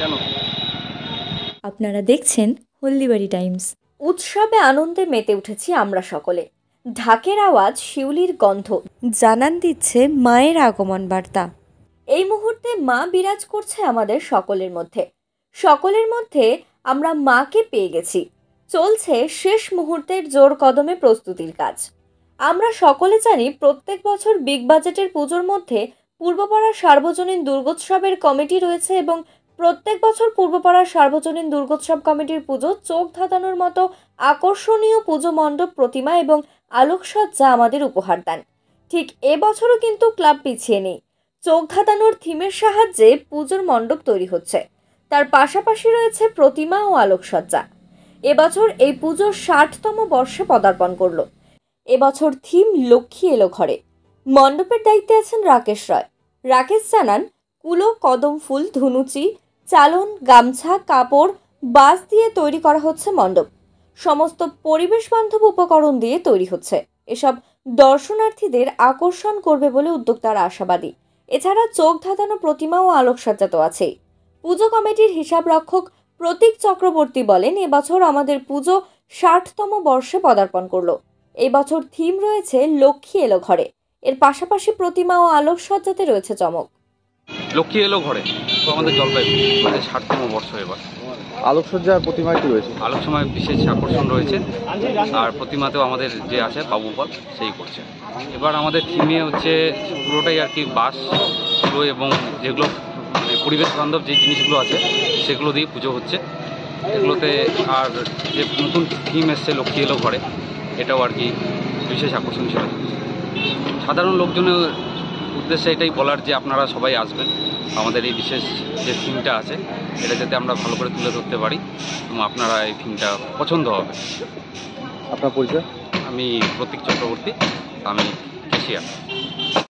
কেন? আপনারা দেখছেন হলদিবাড়ি টাইমস। উৎসবে আনন্দে মেতে উঠেছি আমরা সকলে। ঢাকের আওয়াজ, শিউলির গন্ধ জানান দিচ্ছে মায়ের আগমন বার্তা। এই মুহূর্তে মা বিরাজ করছে আমাদের সকলের মধ্যে। সকলের মধ্যে আমরা মাকে পেয়ে গেছি। চলছে শেষ মুহূর্তের জোর কদমে প্রস্তুতির কাজ। আমরা সকলে জানি প্রত্যেক বছর বিগ বাজেটের পুজোর মধ্যে পূর্বপাড়া সার্বজনীন দুর্গোৎসবের কমিটি রয়েছে এবং প্রত্যেক বছর পূর্বপাড়ার সার্বজনীন দুর্গোৎসব কমিটির পুজো চোখ ধাঁধানোর মতো আকর্ষণীয় পুজো মণ্ডপ, প্রতিমা এবং আলোকসজ্জা আমাদের উপহার দেন। ঠিক এবছরও কিন্তু ক্লাব পিছিয়ে নেই। চোখ ধাঁধানোর থিমের সাহায্যে পুজোর মণ্ডপ তৈরি হচ্ছে। তার পাশাপাশি রয়েছে প্রতিমা ও আলোকসজ্জা। এবছর এই পুজোর 60তম বর্ষে পদার্পণ করলো। এবছর থিম লক্ষ্মী এলো ঘরে। মণ্ডপের দায়িত্বে আছেন রাকেশ রয়। রাকেশ জানান, কুলো, কদম ফুল, ধুনুচি, চালন, গামছা, কাপড়, বাঁশ দিয়ে তৈরি করা হচ্ছে মণ্ডপ। সমস্ত পরিবেশ বান্ধব উপকরণ দিয়ে তৈরি হচ্ছে। এসব দর্শনার্থীদের আকর্ষণ করবে বলে উদ্যোক্তারা আশাবাদী। এছাড়া চোখ ধাঁধানো প্রতিমা ও আলোকসজ্জা তো আছেই। পুজো কমিটির হিসাব রক্ষক প্রতীক চক্রবর্তী বলেন, এবছর আমাদের পুজো 60তম বর্ষে পদার্পণ করলো। এই বছর থিম রয়েছে লক্ষ্মী এলো ঘরে। এর পাশাপাশি প্রতিমা ও আলোকসজ্জাতে রয়েছে চমক। লক্ষ্মী এলো ঘরে তো আমাদের জলপাইগুড়ি 60তম বর্ষ। এবার আলোকসজ্জা আর প্রতিমায় কি রয়েছে? আলোক সময় বিশেষ আকর্ষণ রয়েছে, আর প্রতিমাতেও আমাদের যে আছে বাবুপাল সেই করছে। এবার আমাদের থিমে হচ্ছে পুরোটাই আর কি বাঁশ পুরো, এবং যেগুলো মানে পরিবেশ বান্ধব যে জিনিসগুলো আছে সেগুলো দিয়ে পুজো হচ্ছে এগুলোতে। আর যে নতুন থিম এসছে লক্ষ্মী এলো ঘরে, এটাও আর কি বিশেষ আকর্ষণ ছিল। সাধারণ লোকজনের উদ্দেশ্যে এটাই বলার যে আপনারা সবাই আসবেন, আমাদের এই বিশেষ যে থিমটা আছে এটা যাতে আমরা ভালো করে তুলে ধরতে পারি এবং আপনারা এই থিমটা পছন্দ হবে। আপনার পরিচয়? আমি প্রতীক চক্রবর্তী, আমি কেশিয়ার।